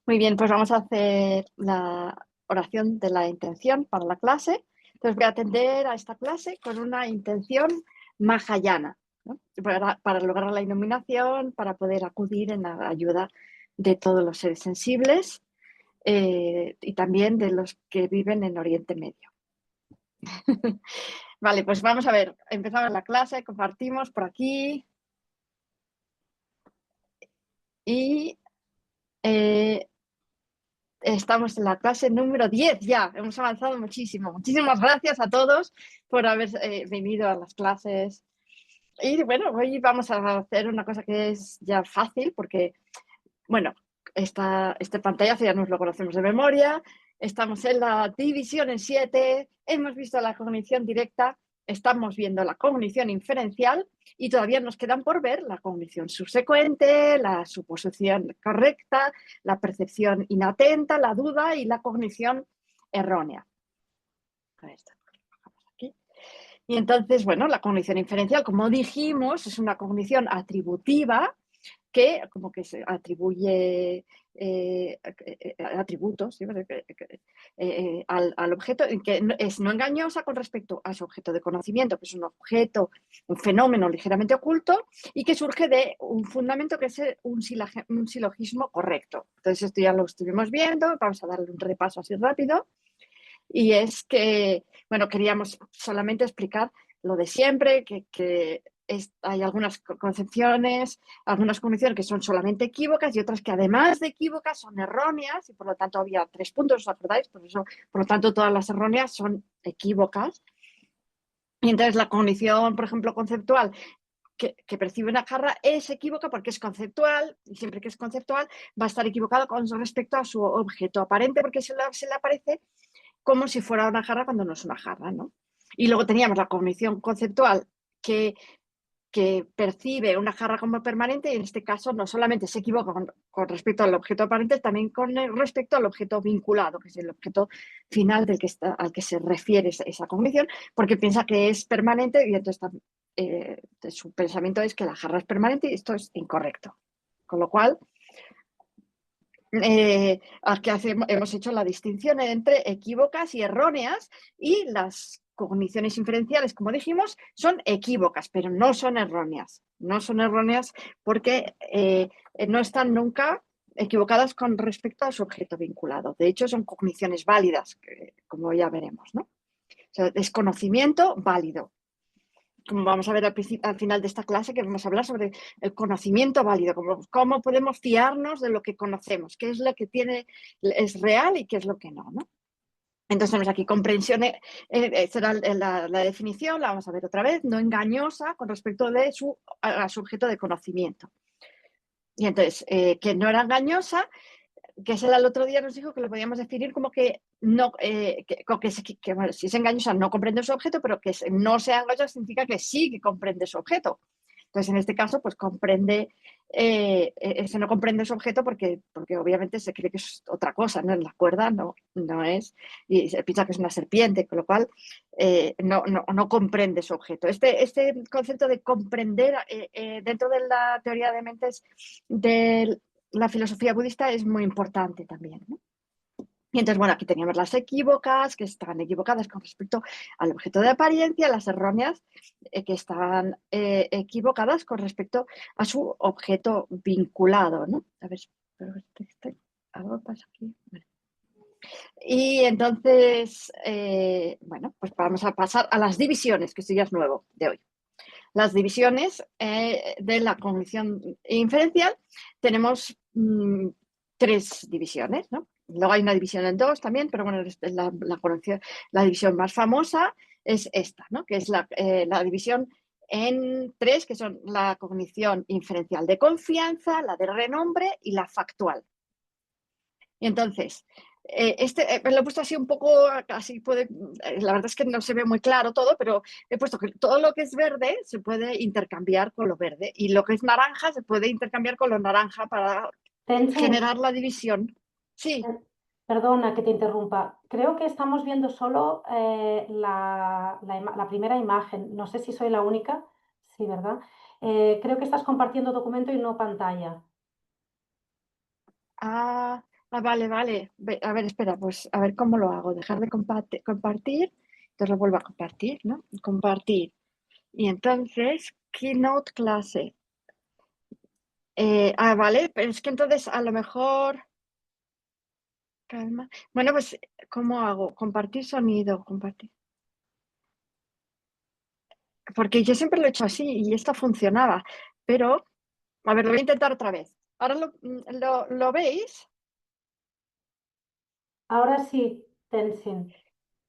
Muy bien, pues vamos a hacer la oración de la intención para la clase. Entonces voy a atender a esta clase con una intención mahayana, ¿no? Para lograr la iluminación, para poder acudir en la ayuda de todos los seres sensibles y también de los que viven en Oriente Medio. Vale, pues vamos a ver, empezamos la clase, compartimos por aquí y estamos en la clase número 10 ya, hemos avanzado muchísimo. Muchísimas gracias a todos por haber venido a las clases. Y bueno, hoy vamos a hacer una cosa que es ya fácil porque, bueno, este pantallazo ya nos lo conocemos de memoria, estamos en la división en 7, hemos visto la cognición directa, estamos viendo la cognición inferencial y todavía nos quedan por ver la cognición subsecuente, la suposición correcta, la percepción inatenta, la duda y la cognición errónea. Y entonces, bueno, la cognición inferencial, como dijimos, es una cognición atributiva que como que se atribuye atributos, ¿sí? Al objeto, que es no engañosa con respecto a su objeto de conocimiento, que es un objeto, un fenómeno ligeramente oculto y que surge de un fundamento que es un silogismo correcto. Entonces esto ya lo estuvimos viendo, vamos a darle un repaso así rápido. Y es que, bueno, queríamos solamente explicar lo de siempre, que hay algunas concepciones, algunas cogniciones que son solamente equívocas y otras que además de equívocas son erróneas y por lo tanto había 3 puntos, ¿os acordáis? Por lo tanto todas las erróneas son equívocas. Y entonces la cognición, por ejemplo, conceptual que percibe una jarra es equívoca porque es conceptual y siempre que es conceptual va a estar equivocado con respecto a su objeto aparente porque se le aparece como si fuera una jarra cuando no es una jarra, ¿no? Y luego teníamos la cognición conceptual que percibe una jarra como permanente y en este caso no solamente se equivoca con respecto al objeto aparente, también con respecto al objeto vinculado, que es el objeto final al que se refiere esa cognición, porque piensa que es permanente y entonces su pensamiento es que la jarra es permanente y esto es incorrecto. Con lo cual, aquí hemos hecho la distinción entre equívocas y erróneas y las cogniciones inferenciales, como dijimos, son equívocas, pero no son erróneas. No son erróneas porque no están nunca equivocadas con respecto a su objeto vinculado. De hecho, son cogniciones válidas, como ya veremos, ¿no? O sea, es conocimiento válido. Como vamos a ver al final de esta clase, que vamos a hablar sobre el conocimiento válido, cómo podemos fiarnos de lo que conocemos, qué es lo que es real y qué es lo que no, ¿no? Entonces tenemos aquí comprensión, será la definición, la vamos a ver otra vez, no engañosa con respecto a su objeto de conocimiento. Y entonces, que no era engañosa, que es el otro día nos dijo que lo podíamos definir como que no, bueno, si es engañosa no comprende su objeto, pero que no sea engañosa significa que sí que comprende su objeto. Entonces, en este caso, pues no comprende su objeto porque obviamente se cree que es otra cosa, ¿no? La cuerda no es, y se piensa que es una serpiente, con lo cual no comprende su objeto. Este concepto de comprender dentro de la teoría de mentes de la filosofía budista es muy importante también, ¿no? Y entonces, bueno, aquí teníamos las equívocas, que estaban equivocadas con respecto al objeto de apariencia, las erróneas, que estaban equivocadas con respecto a su objeto vinculado, ¿no? A ver, algo pasa aquí. Vale. Y entonces, bueno, pues vamos a pasar a las divisiones, que esto ya es nuevo de hoy. Las divisiones de la cognición inferencial tenemos 3 divisiones, ¿no? Luego hay una división en 2 también, pero bueno, la división más famosa es esta, ¿no? Que es la división en 3, que son la cognición inferencial de confianza, la de renombre y la factual. Y entonces, lo he puesto así un poco, así la verdad es que no se ve muy claro todo, pero he puesto que todo lo que es verde se puede intercambiar con lo verde y lo que es naranja se puede intercambiar con lo naranja para Tenzin, generar la división. Sí. perdona que te interrumpa. Creo que estamos viendo solo la primera imagen. No sé si soy la única. Sí, ¿verdad? Creo que estás compartiendo documento y no pantalla. Ah, Vale, vale. A ver, espera, pues a ver cómo lo hago. Dejar de compartir. Entonces lo vuelvo a compartir, ¿no? Compartir. Y entonces, Keynote clase. Vale, pero es que entonces a lo mejor. Calma. Bueno, pues, ¿cómo hago? Compartir sonido, compartir. Porque yo siempre lo he hecho así y esto funcionaba. Pero, a ver, lo voy a intentar otra vez. ¿Ahora lo veis? Ahora sí, Tenzin.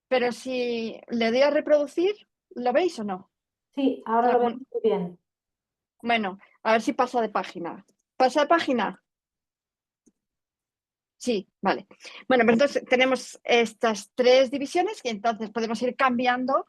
Pero si le doy a reproducir, ¿lo veis o no? Sí, ahora La lo veo comun- muy bien. Bueno, a ver si pasa de página. ¿Pasa de página? Sí, vale. Bueno, pues entonces tenemos estas tres divisiones que entonces podemos ir cambiando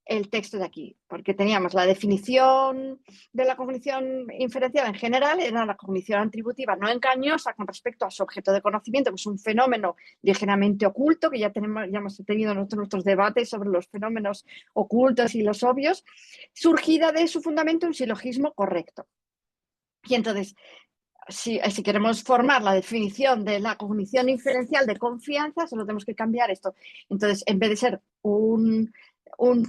el texto de aquí, porque teníamos la definición de la cognición inferencial en general, era la cognición atributiva no engañosa con respecto a su objeto de conocimiento, que es un fenómeno ligeramente oculto, que ya hemos tenido nuestros debates sobre los fenómenos ocultos y los obvios, surgida de su fundamento un silogismo correcto. Y entonces, si queremos formar la definición de la cognición inferencial de confianza, solo tenemos que cambiar esto. Entonces, en vez de ser un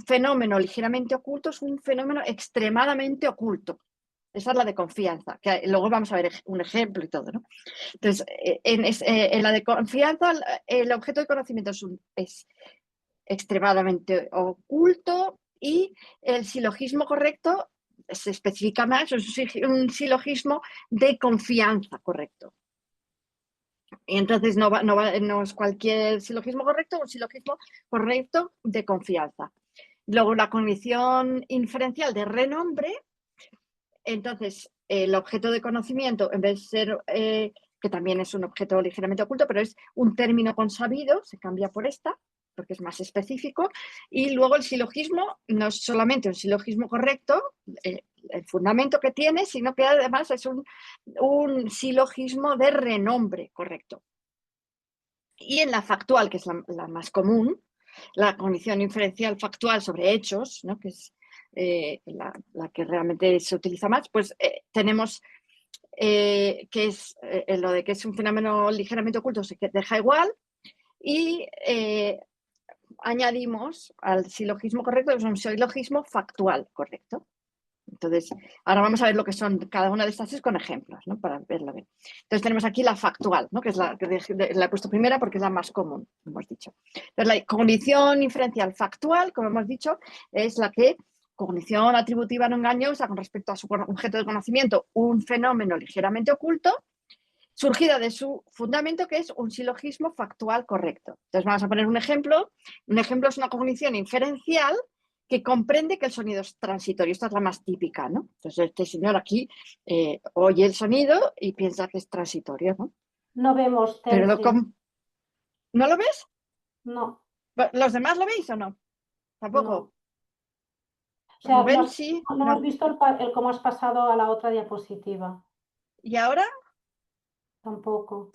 fenómeno ligeramente oculto, es un fenómeno extremadamente oculto. Esa es la de confianza, que luego vamos a ver un ejemplo y todo, ¿no? Entonces, en la de confianza, el objeto de conocimiento es extremadamente oculto y el silogismo correcto se especifica más, es un silogismo de confianza correcto. Y entonces no es cualquier silogismo correcto, un silogismo correcto de confianza. Luego la cognición inferencial de renombre, entonces el objeto de conocimiento, en vez de ser, que también es un objeto ligeramente oculto, pero es un término consabido, se cambia por esta, porque es más específico. Y luego el silogismo no es solamente un silogismo correcto, el fundamento que tiene, sino que además es un silogismo de renombre correcto. Y en la factual, que es la más común, la cognición inferencial factual sobre hechos, ¿no? Que es la que realmente se utiliza más, pues tenemos que es lo de que es un fenómeno ligeramente oculto, se deja igual, y añadimos al silogismo correcto, que es un silogismo factual correcto. Entonces, ahora vamos a ver lo que son cada una de estas tres con ejemplos, ¿no? Para verlo bien. Entonces, tenemos aquí la factual, ¿no? Que es la que la he puesto primera porque es la más común, hemos dicho. Entonces, la cognición inferencial factual, como hemos dicho, es la que cognición atributiva no engañosa con respecto a su objeto de conocimiento, un fenómeno ligeramente oculto, surgida de su fundamento, que es un silogismo factual correcto. Entonces, vamos a poner un ejemplo. Un ejemplo es una cognición inferencial que comprende que el sonido es transitorio. Esta es la más típica, ¿no? Entonces, este señor aquí oye el sonido y piensa que es transitorio, ¿no? No vemos Pero Tenzin. ¿no lo ves? No, ¿Los demás lo veis o no? no. Tampoco. O sea, Rubén, sí. no hemos No. visto el cómo has pasado a la otra diapositiva. ¿Y ahora? Tampoco.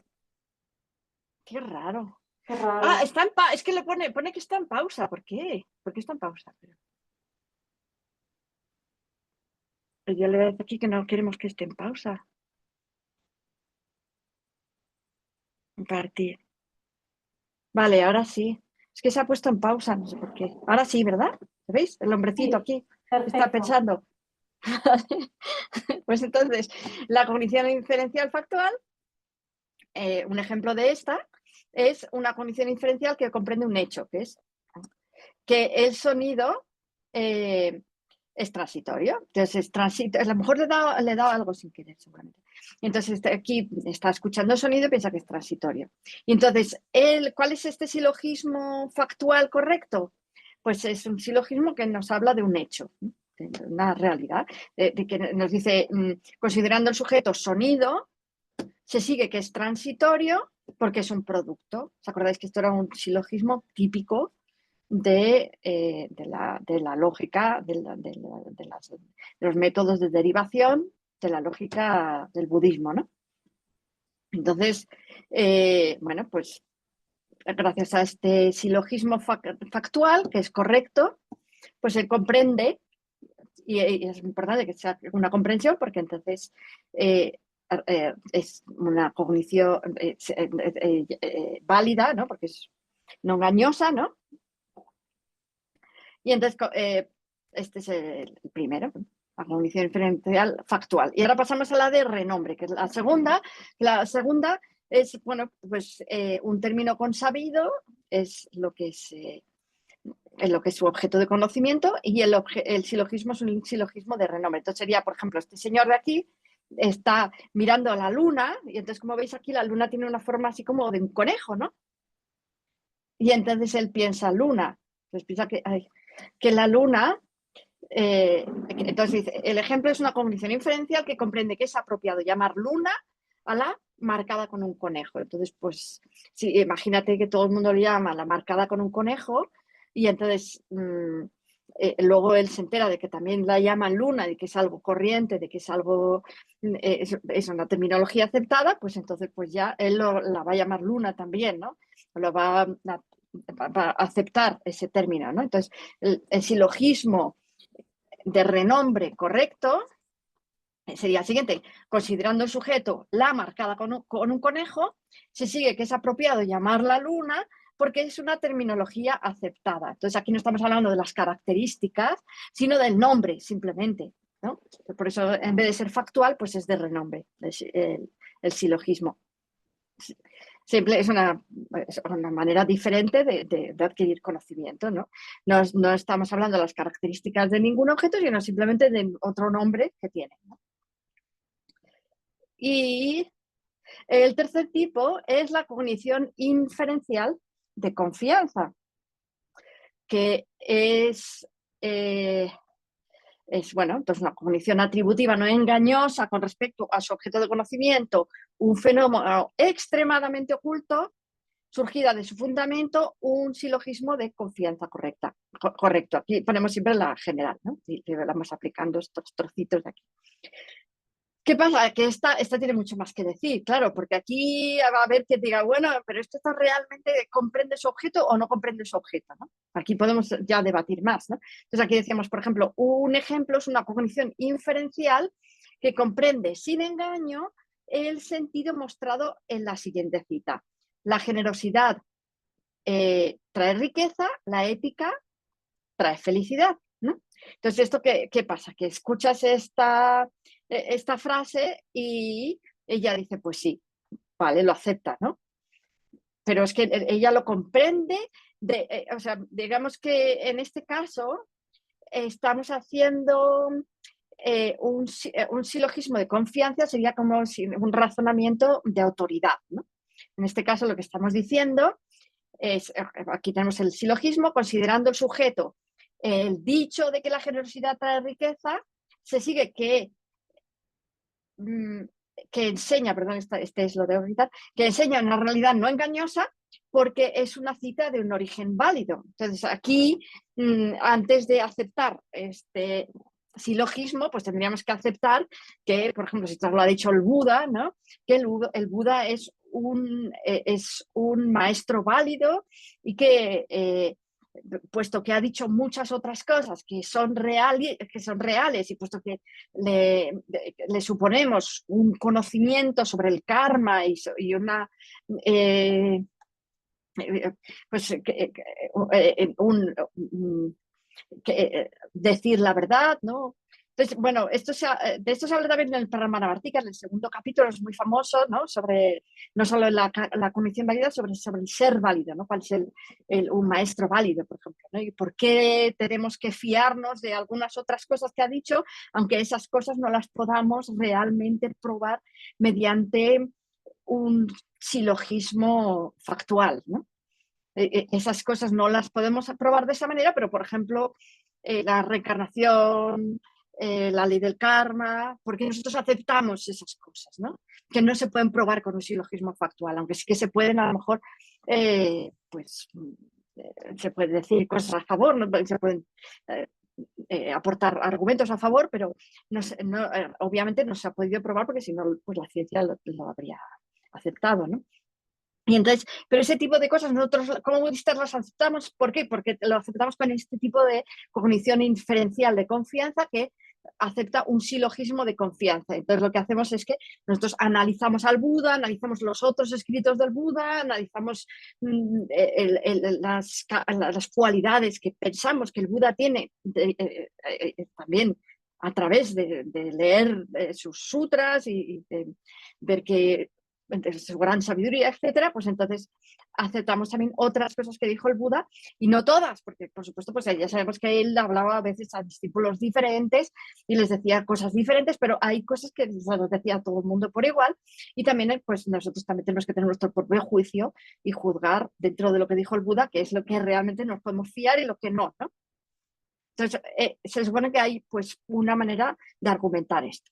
Qué raro. Qué raro. Es que le pone que está en pausa. ¿Por qué? ¿Por qué está en pausa? Yo le voy a decir aquí que no queremos que esté en pausa. Compartir. Vale, ahora sí. Es que se ha puesto en pausa, no sé por qué. Ahora sí, ¿verdad? ¿Veis? El hombrecito Sí, aquí está perfecto. pensando. Pues entonces, la cognición inferencial factual, un ejemplo de esta, es una cognición inferencial que comprende un hecho, que es que el sonido es transitorio. Entonces, es transitorio. A lo mejor le he dado algo sin querer, seguramente. Entonces, aquí está escuchando el sonido y piensa que es transitorio. Y entonces, ¿cuál es este silogismo factual correcto? Pues es un silogismo que nos habla de un hecho, ¿no? De una realidad, de que nos dice, considerando el sujeto sonido, se sigue que es transitorio porque es un producto. ¿Os acordáis que esto era un silogismo típico de la lógica, de los métodos de derivación de la lógica del budismo, ¿no? Entonces, bueno, pues gracias a este silogismo factual, que es correcto, pues se comprende, y es importante que sea una comprensión, porque entonces es una cognición válida, ¿no? Porque es no engañosa, ¿no? Y entonces, este es el primero, la cognición inferencial factual. Y ahora pasamos a la de renombre, que es la segunda. La segunda es, bueno, pues un término consabido, es lo que es su objeto de conocimiento, y el silogismo es un silogismo de renombre. Entonces sería, por ejemplo, este señor de aquí está mirando a la luna, y entonces, como veis aquí, la luna tiene una forma así como de un conejo, ¿no? Y entonces él piensa, luna, entonces piensa que la luna, entonces dice, el ejemplo es una cognición inferencial que comprende que es apropiado llamar luna a la marcada con un conejo. Entonces, pues, sí, imagínate que todo el mundo le llama la marcada con un conejo, y entonces luego él se entera de que también la llaman luna, de que es algo corriente, de que es algo, es una terminología aceptada, pues entonces pues ya él la va a llamar luna también, ¿no? Lo va a aceptar ese término, ¿no? Entonces, el silogismo de renombre correcto sería el siguiente: considerando el sujeto la marcada con un conejo, se sigue que es apropiado llamarla luna porque es una terminología aceptada. Entonces aquí no estamos hablando de las características, sino del nombre simplemente, ¿no? Por eso, en vez de ser factual, pues es de renombre el silogismo. Simple, es una manera diferente de adquirir conocimiento, ¿no? No estamos hablando de las características de ningún objeto, sino simplemente de otro nombre que tiene, ¿no? Y el tercer tipo es la cognición inferencial de confianza, que bueno, entonces una cognición atributiva no engañosa con respecto a su objeto de conocimiento, un fenómeno extremadamente oculto, surgida de su fundamento, un silogismo de confianza correcto. Aquí ponemos siempre la general, ¿no? Y vamos aplicando estos trocitos de aquí. ¿Qué pasa? Que esta tiene mucho más que decir, claro, porque aquí va a haber que diga, bueno, pero esto realmente comprende su objeto o no comprende su objeto, ¿no? Aquí podemos ya debatir más, ¿no? Entonces aquí decíamos, por ejemplo, un ejemplo es una cognición inferencial que comprende sin engaño el sentido mostrado en la siguiente cita. La generosidad trae riqueza, la ética trae felicidad, ¿no? Entonces, ¿esto qué pasa? Que escuchas esta frase y ella dice, pues sí, vale, lo acepta, ¿no? Pero es que ella lo comprende, o sea, digamos que en este caso estamos haciendo un silogismo de confianza, sería como un razonamiento de autoridad, ¿no? En este caso lo que estamos diciendo es, aquí tenemos el silogismo, considerando el sujeto el dicho de que la generosidad trae riqueza, se sigue que enseña, perdón, este es lo de quitar, que enseña una realidad no engañosa porque es una cita de un origen válido. Entonces aquí, antes de aceptar este silogismo, pues tendríamos que aceptar que, por ejemplo, si esto lo ha dicho el Buda, ¿no? Que el Buda es un maestro válido y que puesto que ha dicho muchas otras cosas que son reales y puesto que le suponemos un conocimiento sobre el karma y una pues decir la verdad, ¿no? Entonces, bueno, de esto se habla también en el Pramanavartika, en el segundo capítulo, es muy famoso, ¿no? Sobre no solo la cognición válida, sobre el ser válido, ¿no? ¿Cuál es un maestro válido, por ejemplo, ¿no? Y por qué tenemos que fiarnos de algunas otras cosas que ha dicho, aunque esas cosas no las podamos realmente probar mediante un silogismo factual, ¿no? Esas cosas no las podemos probar de esa manera, pero por ejemplo, la reencarnación, la ley del karma, porque nosotros aceptamos esas cosas, ¿no? Que no se pueden probar con un silogismo factual, aunque sí que se pueden, a lo mejor, pues se puede decir cosas a favor, ¿no? Se pueden aportar argumentos a favor, pero obviamente no se ha podido probar porque si no, pues la ciencia lo habría aceptado, ¿no? Y entonces, pero ese tipo de cosas nosotros como budistas las aceptamos. ¿Por qué? Porque lo aceptamos con este tipo de cognición inferencial de confianza que acepta un silogismo de confianza. Entonces lo que hacemos es que nosotros analizamos al Buda, analizamos los otros escritos del Buda, analizamos las cualidades que pensamos que el Buda tiene también a través de leer sus sutras y de ver que su gran sabiduría, etcétera, pues entonces aceptamos también otras cosas que dijo el Buda y no todas, porque por supuesto pues ya sabemos que él hablaba a veces a discípulos diferentes y les decía cosas diferentes, pero hay cosas que se nos decía a todo el mundo por igual y también pues nosotros también tenemos que tener nuestro propio juicio y juzgar dentro de lo que dijo el Buda, que es lo que realmente nos podemos fiar y lo que no, ¿no? Entonces, se supone que hay pues una manera de argumentar esto.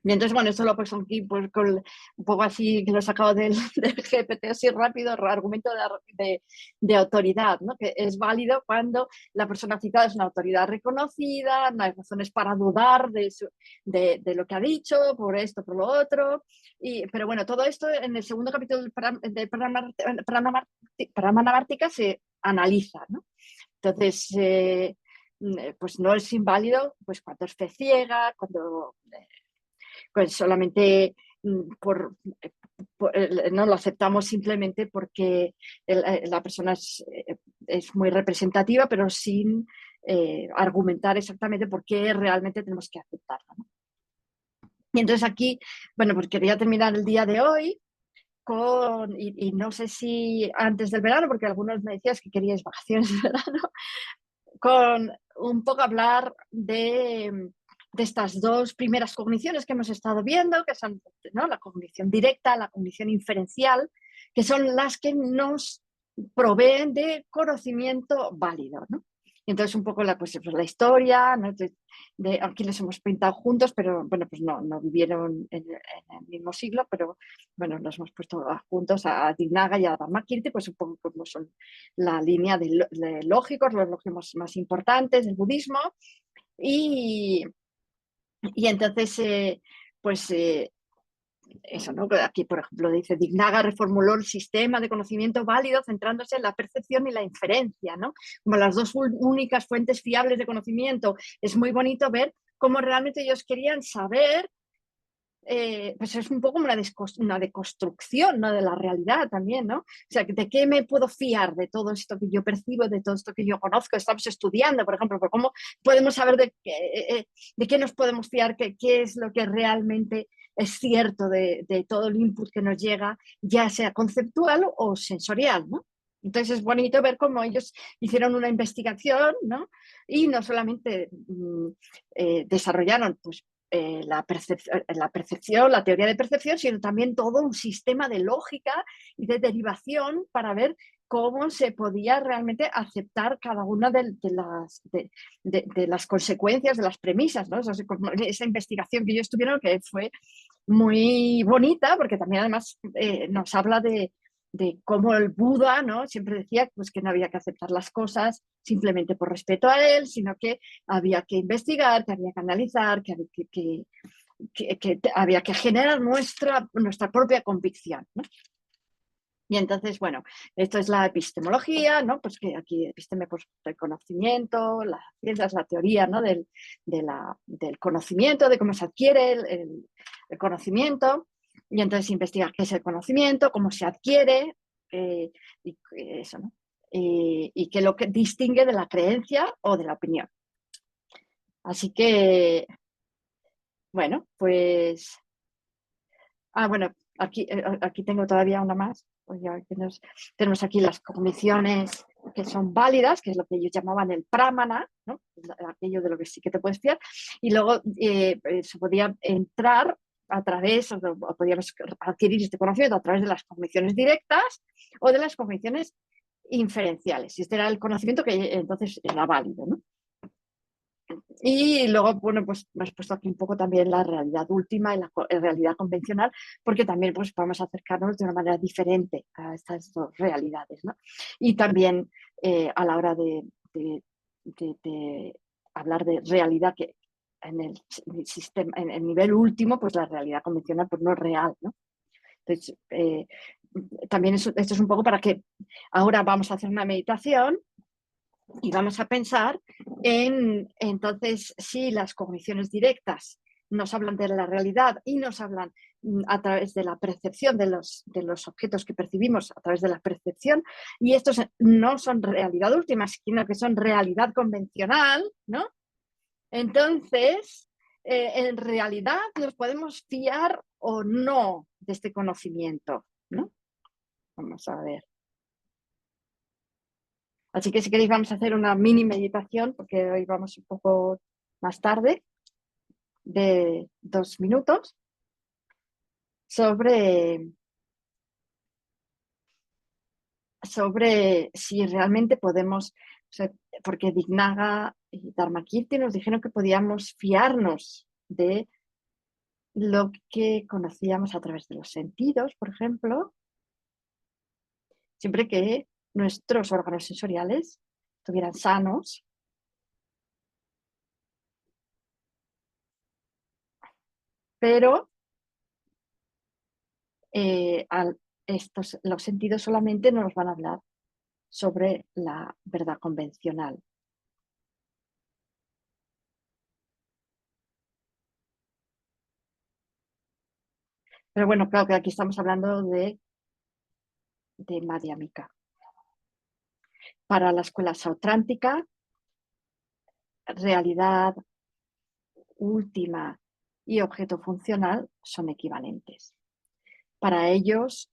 Y entonces, bueno, esto lo pues aquí pues, con un poco así que lo he sacado del GPT así rápido, argumento de autoridad, ¿no? Que es válido cuando la persona citada es una autoridad reconocida, no hay razones para dudar de lo que ha dicho, por esto, por lo otro. Pero bueno, todo esto en el segundo capítulo de Pramanavartika se analiza, ¿no? Entonces, pues no es inválido pues cuando es fe ciega, cuando pues solamente no lo aceptamos simplemente porque la persona es muy representativa, pero sin argumentar exactamente por qué realmente tenemos que aceptarla, ¿no? Y entonces aquí, bueno, pues quería terminar el día de hoy y no sé si antes del verano, porque algunos me decías que queríais vacaciones de verano, con un poco hablar de estas dos primeras cogniciones que hemos estado viendo, que son, ¿no?, la cognición directa, la cognición inferencial, que son las que nos proveen de conocimiento válido, ¿no? Y entonces un poco pues la historia, ¿no?, aquí les hemos pintado juntos, pero bueno, pues no vivieron en el mismo siglo, pero bueno, los hemos puesto juntos a Dignaga y a Dharmakirti, pues un poco como son la línea de lógicos, los lógicos más importantes del budismo. Y entonces, pues eso, ¿no? Aquí, por ejemplo, dice, Dignaga reformuló el sistema de conocimiento válido centrándose en la percepción y la inferencia, ¿no? Como las dos únicas fuentes fiables de conocimiento. Es muy bonito ver cómo realmente ellos querían saber, pues es un poco una deconstrucción, ¿no?, de la realidad también, ¿no? O sea, ¿de qué me puedo fiar de todo esto que yo percibo, de todo esto que yo conozco? Estamos estudiando, por ejemplo, por cómo podemos saber de qué nos podemos fiar, qué es lo que realmente es cierto de todo el input que nos llega, ya sea conceptual o sensorial, ¿no? Entonces es bonito ver cómo ellos hicieron una investigación, ¿no? Y no solamente desarrollaron pues, la percepción, la teoría de percepción, sino también todo un sistema de lógica y de derivación para ver cómo se podía realmente aceptar cada una de las consecuencias, de las premisas, ¿no? Esa investigación que ellos tuvieron, que fue muy bonita, porque también además nos habla de cómo el Buda, ¿no?, siempre decía pues, que no había que aceptar las cosas simplemente por respeto a él, sino que había que investigar, que había que analizar, que había que generar nuestra propia convicción, ¿no? Y entonces, bueno, esto es la epistemología, ¿no? Pues que aquí episteme, pues, el conocimiento, las ciencias, la teoría, ¿no?, del conocimiento, de cómo se adquiere el conocimiento. Y entonces investigar qué es el conocimiento, cómo se adquiere, y eso, ¿no? Y qué es lo que distingue de la creencia o de la opinión. Así que, bueno, pues... bueno, aquí tengo todavía una más. Pues ya tenemos aquí las cogniciones que son válidas, que es lo que ellos llamaban el pramana, ¿no?, aquello de lo que sí que te puedes fiar. Y luego se podía entrar a través, o podíamos adquirir este conocimiento a través de las cogniciones directas o de las cogniciones inferenciales. Y este era el conocimiento que entonces era válido, ¿no? Y luego, bueno, pues hemos puesto aquí un poco también la realidad última y la realidad convencional, porque también pues vamos a acercarnos de una manera diferente a estas dos realidades, ¿no? Y también a la hora de hablar de realidad, que en el sistema, en el nivel último, pues la realidad convencional pues no es real, ¿no? Entonces, también esto es un poco para que ahora vamos a hacer una meditación Y vamos a pensar en, entonces, si las cogniciones directas nos hablan de la realidad y nos hablan a través de la percepción de los objetos que percibimos a través de la percepción, y estos no son realidad última, sino que son realidad convencional, ¿no? Entonces, en realidad nos podemos fiar o no de este conocimiento, ¿no? Vamos a ver. Así que si queréis vamos a hacer una mini meditación, porque hoy vamos un poco más tarde, de 2 minutos, sobre si realmente podemos, o sea, porque Dignaga y Dharmakirti nos dijeron que podíamos fiarnos de lo que conocíamos a través de los sentidos, por ejemplo, siempre que nuestros órganos sensoriales estuvieran sanos, pero los sentidos solamente no nos van a hablar sobre la verdad convencional. Pero bueno, claro que aquí estamos hablando de Madhyamika. Para la escuela sautrántica, realidad última y objeto funcional son equivalentes. Para ellos,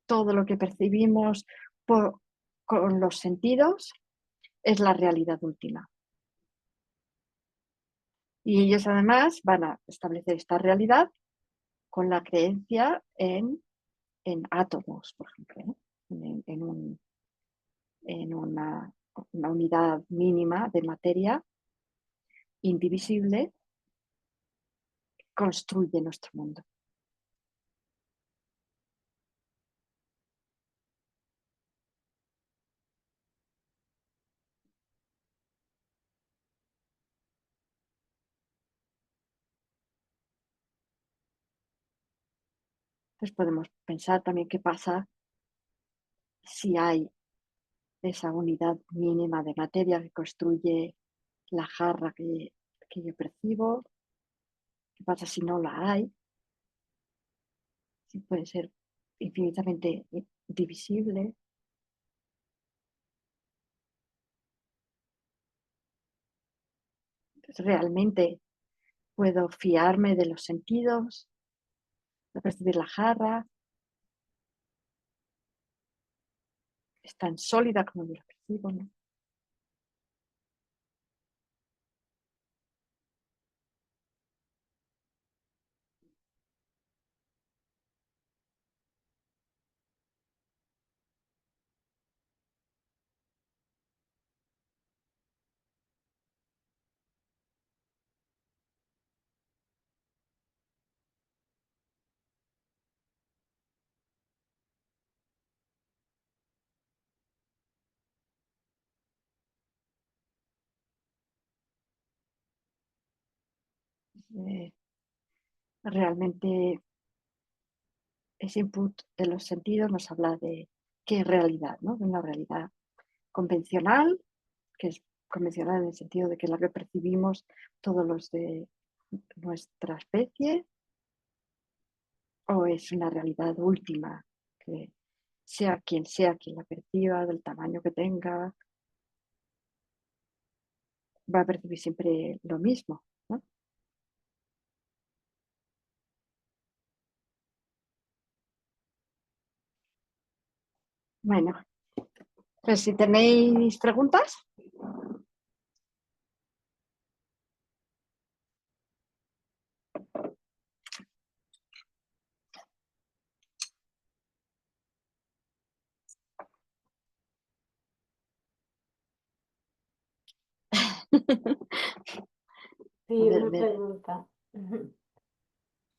todo lo que percibimos con los sentidos es la realidad última. Y ellos además van a establecer esta realidad con la creencia en átomos, por ejemplo, ¿no? en una unidad mínima de materia indivisible construye nuestro mundo. Entonces podemos pensar también qué pasa si hay esa unidad mínima de materia que construye la jarra que yo percibo. ¿Qué pasa si no la hay? Si puede ser infinitamente divisible. Entonces, ¿realmente puedo fiarme de los sentidos, de percibir la jarra? Es tan sólida como yo la percibo, ¿no? Eh, realmente ese input de los sentidos nos habla de qué es realidad, ¿no? De una realidad convencional, que es convencional en el sentido de que es la que percibimos todos los de nuestra especie, o es una realidad última, que sea quien la perciba, del tamaño que tenga, va a percibir siempre lo mismo, ¿no? Bueno, pues si tenéis preguntas. A Sí, ver, una pregunta. Ujú.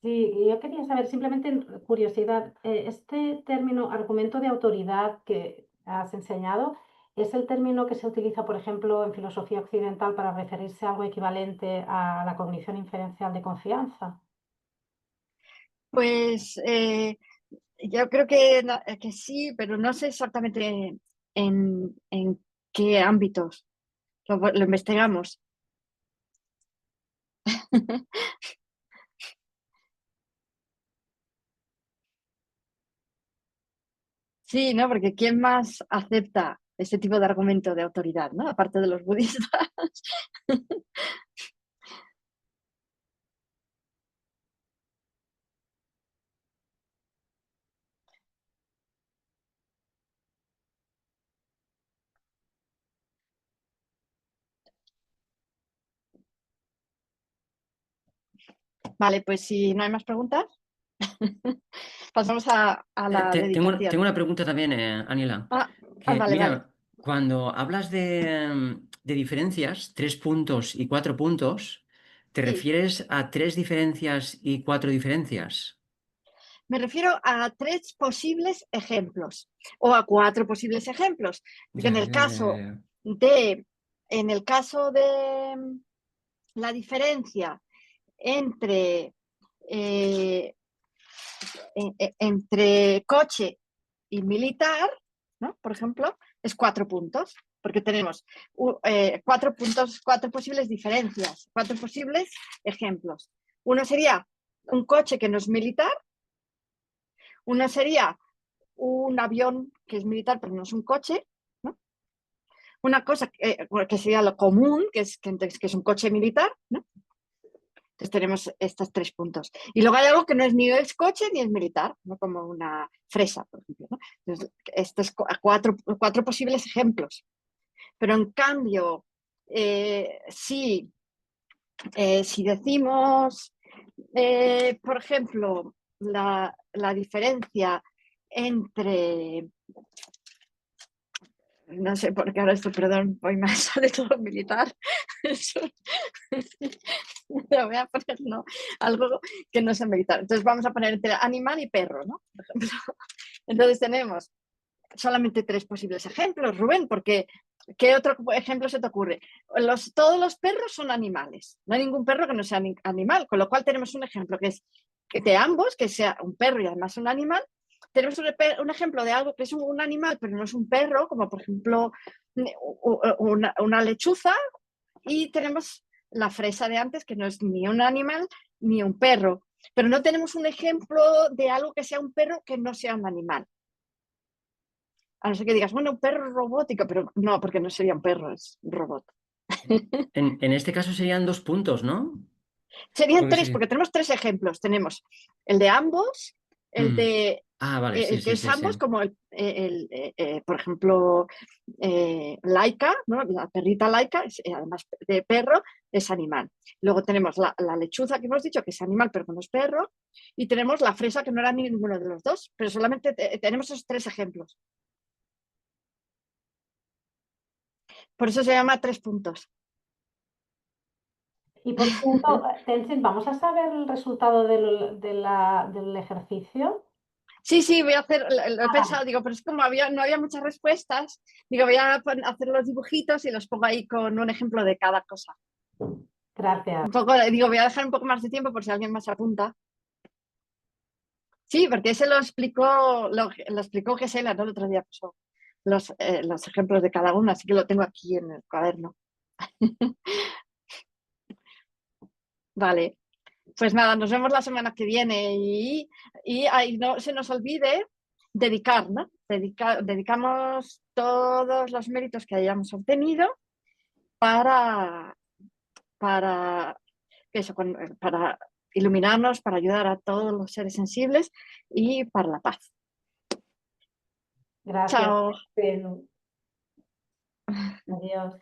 Sí, yo quería saber, simplemente curiosidad, este término argumento de autoridad que has enseñado, ¿es el término que se utiliza, por ejemplo, en filosofía occidental para referirse a algo equivalente a la cognición inferencial de confianza? pues yo creo que sí, pero no sé exactamente en qué ámbitos. lo investigamos. Sí, ¿no? Porque ¿quién más acepta ese tipo de argumento de autoridad, ¿no? Aparte de los budistas. Vale, pues si no hay más preguntas, pasamos a la Tengo dedicación. una pregunta también, Aniela. Vale, vale. Mira, cuando hablas de diferencias, 3 puntos y 4 puntos, ¿te Sí, refieres a 3 diferencias y 4 diferencias? me refiero a 3 posibles ejemplos o a 4 posibles ejemplos. Porque Ya, ya, ya, ya, ya. en el caso de la diferencia entre, eh, entre coche y militar, ¿no? Por ejemplo, es 4 puntos, porque tenemos 4 puntos, 4 posibles diferencias, 4 posibles ejemplos. Uno sería un coche que no es militar, uno sería un avión que es militar pero no es un coche, ¿no? Una cosa que sería lo común, que es un coche militar, ¿no? Entonces tenemos estos 3 puntos. Y luego hay algo que no es ni es coche ni es militar, ¿no? Como una fresa, por ejemplo, ¿no? Entonces, estos 4 posibles ejemplos. Pero en cambio, si decimos, por ejemplo, la diferencia entre, no sé, porque ahora esto, perdón, voy más de todo militar. Le voy a poner no, algo que no sea militar. Entonces vamos a poner entre animal y perro, ¿no? Por ejemplo. Entonces tenemos solamente 3 posibles ejemplos, Rubén, porque ¿qué otro ejemplo se te ocurre? Todos los perros son animales. No hay ningún perro que no sea animal, con lo cual tenemos un ejemplo que es que de ambos, que sea un perro y además un animal. Tenemos un ejemplo de algo que es un animal, pero no es un perro, como por ejemplo una lechuza, y tenemos la fresa de antes, que no es ni un animal ni un perro. Pero no tenemos un ejemplo de algo que sea un perro que no sea un animal. A no ser que digas, bueno, un perro robótico, pero no, porque no sería un perro, es un robot. En este caso serían 2 puntos, ¿no? Serían Porque 3, sería... porque tenemos 3 ejemplos. Tenemos el de ambos, el Mm. de Ah, vale, sí, el que sí, es sí, sí. ambos, como por ejemplo, Laika, ¿no? La perrita Laika, además de perro, es animal. Luego tenemos la lechuza que hemos dicho que es animal, pero que no es perro. Y tenemos la fresa, que no era ninguno de los dos, pero solamente tenemos esos 3 ejemplos. Por eso se llama 3 puntos. Y por cierto, Tenzin, ¿vamos a saber el resultado del ejercicio? Sí, sí, voy a hacer, lo he Ah, vale, pensado, digo, pero es como no había muchas respuestas, digo, voy a hacer los dibujitos y los pongo ahí con un ejemplo de cada cosa. gracias. Un poco, digo, voy a dejar un poco más de tiempo por si alguien más apunta. Sí, porque ese lo explicó Gisela, ¿no? El otro día puso los ejemplos de cada uno, así que lo tengo aquí en el cuaderno. Vale, pues nada, nos vemos la semana que viene y ahí no se nos olvide dedicar, ¿no? Dedicamos todos los méritos que hayamos obtenido para, para eso, para iluminarnos, para ayudar a todos los seres sensibles y para la paz. Gracias. Chao. Bien. Adiós.